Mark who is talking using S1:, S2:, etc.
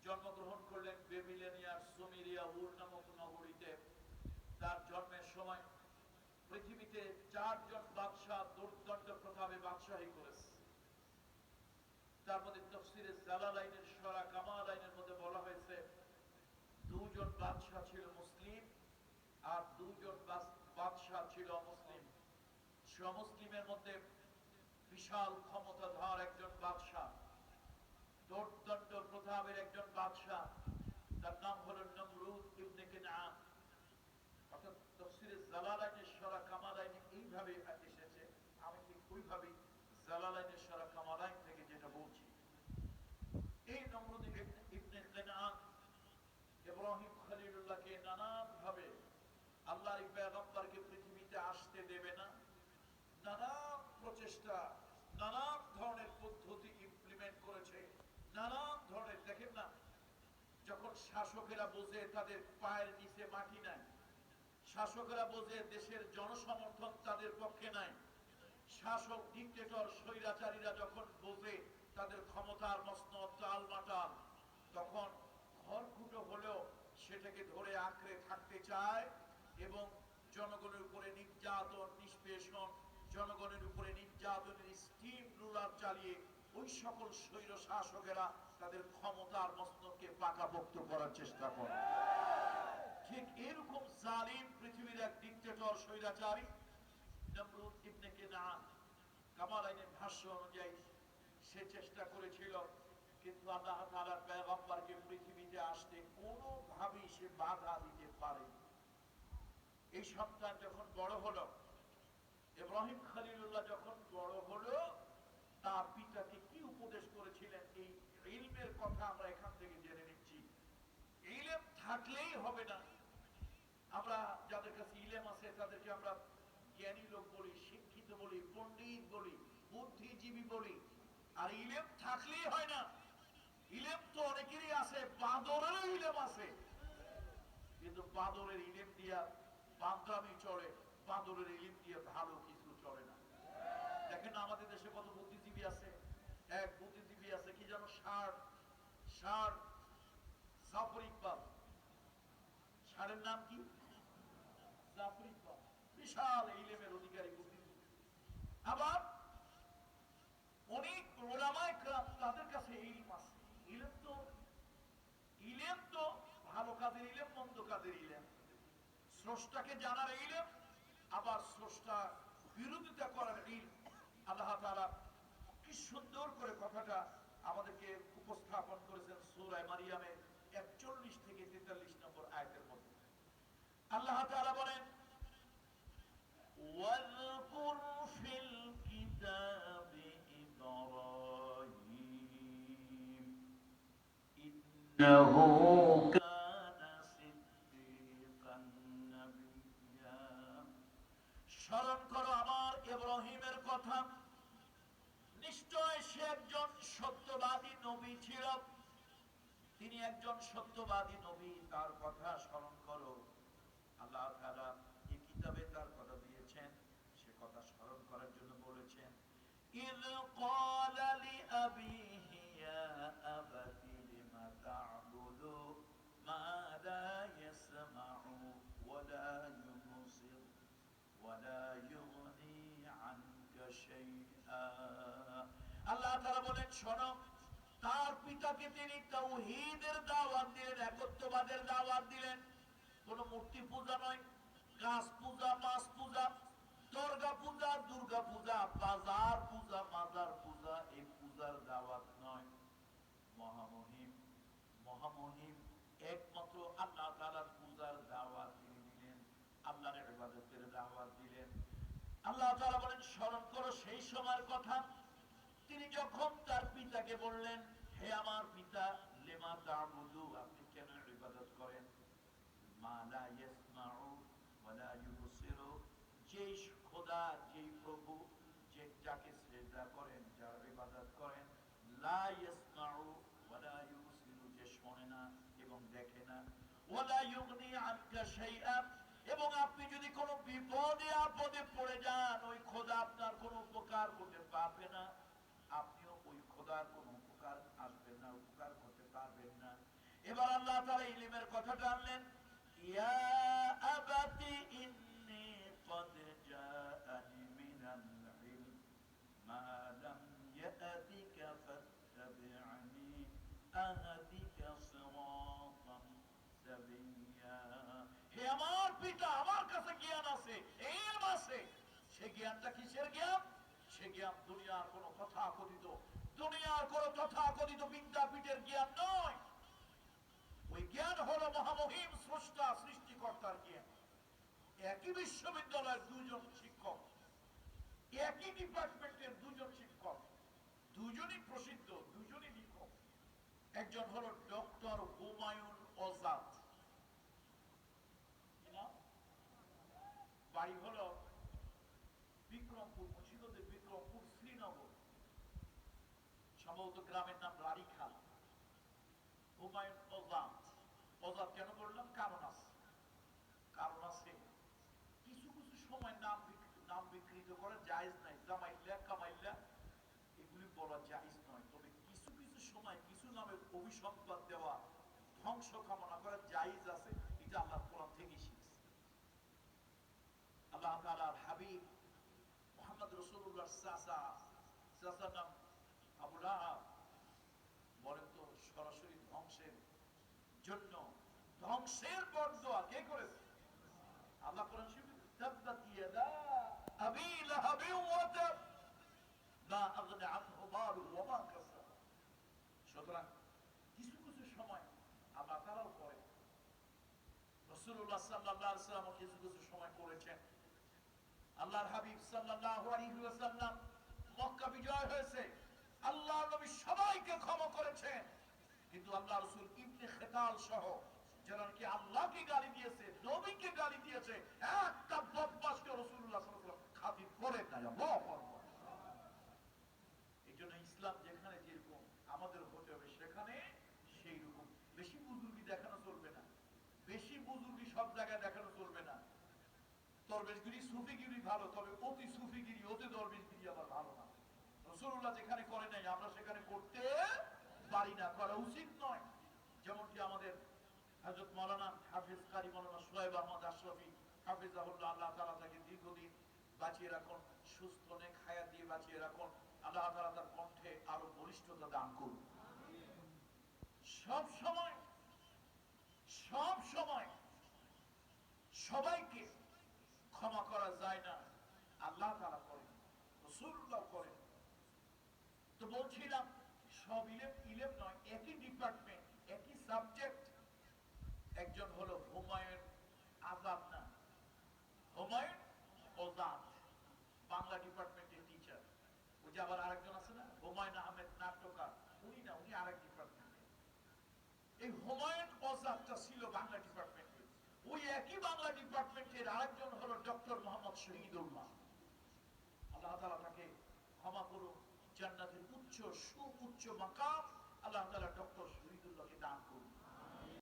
S1: জন্মগ্রহণ করলেন বেবিলনিয়ার সুমেরিয়া উর নামক নগরীতে। তার জন্মের সময় পৃথিবীতে 4 জন বাদশাহ দুর্দণ্ড প্রভাবে বাদশাহী করেছে। তার মধ্যে তাফসীরে জালালাইনের সূরা কামালাইনের মধ্যে বলা হয়েছে 2 জন বাদশাহ ছিল মুসলিম আর 2 জন বাদশাহ ছিল অমুসলিম। অমুসলিমের মধ্যে বিশাল ক্ষমতাধর একজন বাদশাহ, দুর্দণ্ড প্রতাপের একজন বাদশাহ, তার নাম হলো নমরুদ ইবনে কিনআন। অর্থাৎ তাফসীরে জালালাইনের সূরা কামালাইনে এইভাবে এসেছে, আমি ঠিক ওইভাবেই জালালাইনের সূরা কামালাইন থেকে যেটা বলছি। এই নমরুদ ইবনে কিনআন ইব্রাহিম খলিলুল্লাহকে নানাভাবে আল্লাহর পয়গম্বরকে পৃথিবীতে আসতে দেবে না, নানান প্রচেষ্টা, নানান ধরনের পদ্ধতি ইমপ্লিমেন্ট করেছে, নানান ধরনের। দেখেন না, যখন শাসকেরা বোঝে তাদের পায়ের নিচে মাটি নাই, শাসকেরা বোঝে দেশের জনসমর্থন তাদের পক্ষে নাই, শাসক ডিক্টেটর স্বৈরাচারীরা যখন বোঝে তাদের ক্ষমতার মসনদ টালমাটাল, তখন খড়কুটো হলেও সেটাকে ধরে আঁকড়ে থাকতে চায় এবং জনগণের উপরে নির্যাতন, নিষ্পেষণ, জনগণের উপরে নির্যাতনের স্টিম রুলার চালিয়ে ওই সকল স্বৈর শাসকেরা তাদের ক্ষমতার মসনদকে পাকাপোক্ত করার চেষ্টা করে। ঠিক এরকম জালিম পৃথিবীর এক ডিক্টেটর স্বৈরাচারী নমরুদ ইবনে কিনআন, কামালাইনের ভাষ্য অনুযায়ী সে চেষ্টা করেছিল, কিন্তু আল্লাহ তাআলার পয়গম্বরকে পৃথিবীতে আসতে কোনোভাবেই সে বাধা দিতে পারে। এই সন্তান যখন বড় হলো, ইব্রাহিম খলিলুল্লাহ যখন বড় হলো, তার পিতাকে কি উপদেশ করেছিলেন এই ইলমের কথা আমরা এখান থেকে জেনে নিচ্ছি। ইলম থাকলেই হবে না। আমরা যাদের কাছে ইলম আছে তাদেরকে আমরা জ্ঞানী লোক বলি, শিক্ষিত বলি, পণ্ডিত বলি, বুদ্ধিজীবী বলি। আর ইলম থাকলেই হয় না। ইলম তো অনেকেরই আছে, বাঁদরেরও ইলম আছে, কিন্তু বাঁদরের ইলম দিয়া বান্দরামি চলে, বাঁদরের ইলম দিয়ে ভালো কিছু চলে না। দেখেন আমাদের দেশে কত বুদ্ধিজীবী আছে। এক বুদ্ধিজীবী আছে কি যেন ষাঁড় জাফর ইকবাল, ষাঁড়ের নাম কি? জাফর ইকবাল, বিশাল ইলমের অধিকারী বুদ্ধিজীবী। আবার অনেক উলামায়ে কেরাম, তাদের কাছে ইলম আছে। ইলম তো ভালো কাজের ইলম, মন্দ কাজের ইলম, স্রষ্টাকে জানার ইলম, আবার স্রষ্টা বিরোধিতা করার ইলম। আল্লাহ তাআলা কি সুন্দর করে কথাটা আমাদেরকে উপস্থাপন করেছেন সূরা মারিয়ামের 41 থেকে 43 নম্বর আয়াতের মধ্যে। আল্লাহ তাআলা বলেন, ওয়াযকুর ফিল কিতাবি ইব্রাহিম ইন্নাহু কানা সিদ্দীকান নাবিয়্যা। স্মরণ করো আমার ইব্রাহিমের কথা, নিশ্চয় সে একজন সত্যবাদী নবী ছিল। তিনি একজন সত্যবাদী নবী, তার কথা স্মরণ করো। আল্লাহ তাআলা এই কিতাবে তার কথা দিয়েছেন, সে কথা স্মরণ করার জন্য বলেছেন। ইয ক্বালা লিআবিহি ইয়া আবাতি লিমা তা'বুদু মা লা ইয়াসমা'ু ওয়া লা ইউবসিরু ওয়া লা ইউগনি আনকা শাইআ। আল্লাহ তাআলা বলেন, শোনো, তার পিতাকে তিনি তাওহীদের দাওয়াত দিলেন, একত্ববাদের দাওয়াত দিলেন। কোন মূর্তি পূজা নয়, গাছ পূজা, মাছ পূজা, দুর্গা পূজা, দুর্গা পূজা, বাজার পূজা, মাজার পূজা, এই পূজার দাওয়াত নয়। মহামহিম মহামহিম একমাত্র আল্লাহ তাআলার পূজার দাওয়াত তিনি দিলেন, আল্লাহর ইবাদতের দাওয়াত দিলেন। আল্লাহ তাআলা বলেন, স্মরণ করো সেই সময়ের কথা, তিনি যখন তার পিতাকে বললেন, হে আমার পিতা, লিমা তা'বুদু, আপনি কেন ইবাদত করেন? মা লা ইয়াসমাউ ওয়া লা ইউবসিরু, যেই খোদা, যেই প্রভু, যে যাকে সিজদা করেন, যার ইবাদত করেন, লা ইয়াসমাউ ওয়া লা ইউবসিরু, যে শোনে না এবং দেখে না, ওয়া লা ইউগনি আনকা শাইআ, এবং আপনি যদি কোনো বিপদে আপদে পড়ে যান, ওই খোদা আপনার কোনো উপকার করতে পারবে না, আপনিও ওই খোদার কোনো উপকার আসবে না, উপকার করতে পারবেন না। এবার আল্লাহ তাআলা ইলমের কথাটা আনলেন, ইয়া আবাতি ইন্নী ক্বাদ জাআনি মিনাল ইলম মা লাম ইয়াতিকা ফাত্তাবি'নি আহদিকা সিরাতান সাবিয়্যা। হে আমার পিতা, আমার কাছে জ্ঞান আছে, ইলম আছে। সে জ্ঞানটা কিসের জ্ঞান? সে জ্ঞান দুনিয়ার কোন তথাকথিত বিদ্যাপীঠের জ্ঞান নয়। ওই জ্ঞান হলো মহামহিম স্রষ্টা সৃষ্টিকর্তার জ্ঞান। একই বিশ্ববিদ্যালয়ের দুজন শিক্ষক, একই ডিপার্টমেন্টের দুজন শিক্ষক, দুজনই প্রসিদ্ধ, দুজনই লিখক। একজন হলো ডক্টর হুমায়ুন আজাদ, বাড়ি হলো বিক্রমপুর, মুর্শিদাবাদের বিক্রমপুর, শ্রীনগর, সম্ভবত গ্রামের নাম রারিখাল। হুমায়ুন আজাদ, আজাদ কেন বললাম? কারণ আছে। কিছু কিছু সময় নাম বিকৃত করা জায়েজ নাই। জামাইল্লা, কামাইল্লা এগুলি বলা জায়েজ নয়। তবে কিছু কিছু সময় কিছু নামের অভিসংবাদ দেওয়া, ধ্বংস কামনা করা জায়েজ আছে। এটা আল্লাহর কোরআন থেকে শিখছে। আল্লাহ তাআলার হাবিব মুহাম্মদ রাসূলুল্লাহর চাচা নাম আবু লাহাব। বলেন তো, সরাসরি জন্য ধ্বংসের বরদোয়া কে করেছে? আল্লাহ কোরআন শরীফে তাব্বাত ইয়াদা আবি লাহাব ওয়া তাব মা আগনা আনহু মালুহু ওয়া মা কাসাব। সুতরাং কিছু কিছু সময় আল্লাহ তাআলাও করেন, রাসূলুল্লাহ সাল্লাল্লাহু আলাইহি ওয়াসাল্লাম কিছু কিছু সময় করেছেন। আল্লাহর হাবিব সাল্লাল্লাহু আলাইহি ওয়াসাল্লাম মক্কা বিজয় হয়েছে, আল্লাহর নবী সবাইকে ক্ষমা করেছেন। কিন্তু আল্লাহ রাসূল ইবনে খেতাল সহ যারা কি আল্লাহকে গালি দিয়েছে, নবীকে গালি দিয়েছে, একটা বদমাশকে রাসূলুল্লাহ সাল্লাল্লাহু আলাইহি ওয়াসাল্লাম খাতির করেন না। আল্লাহু আকবার। এইজন্য ইসলাম যেখানে যেরকম আমাদের হতে হবে সেখানে সেই রকম। বেশি বুজুর্গি দেখানো চলবে না, বেশি বুজুর্গি সব জায়গায় দেখানো চলবে না। দরবেশগিরি সুফিগিরি ভালো, তবে অতি সুফিগিরি, অতি দরবেশগিরি আবার ভালো না। রাসূলুল্লাহ যেখানে করে নাই আমরা সেখানে করতে পারি না, করা উচিত নয়। যেমনটি আমাদের হযরত মাওলানা হাফেজ কারি মাওলানা সোহেব আহমদ আশরাফি হাফিজাহুল্লাহ, আল্লাহ তাআলা তাকে দীর্ঘদিন বাঁচিয়ে রাখুন, সুস্থ নেক হায়াত দিয়ে বাঁচিয়ে রাখুন। আল্লাহ তাআলা তার কণ্ঠে আরো বলিষ্ঠতা দান করুন। সব সময় সবাইকে ক্ষমা করা যায় না, আল্লাহ তাআলা করেন, রাসূলুল্লাহ করেন। তো বলছিলাম সব ইলেম নয়, একই ডিপার্টমেন্ট, একই সাবজেক্ট। একজন হলো হুমায়ুন আজাদ, না হুমায়ুন আজাদ, বাংলা ডিপার্টমেন্টের টিচার। ওই যে আবার আরেকজন আছে না হুমায়ুন আহমেদ নাট্যকার, উনি না, উনি আরেক ডিপার্টমেন্টে। এই হুমায়ুন আজাদটা ছিল বাংলা ডিপার্টমেন্টে। ওই একই বাংলা ডিপার্টমেন্টের আরেকজন হলো ডক্টর মোহাম্মদ শহীদুল্লাহ। আল্লাহ তাআলা তাকে ক্ষমা করুন, জান্নাতের সুউচ্চ মাকাম আল্লাহ তাআলা ডক্টর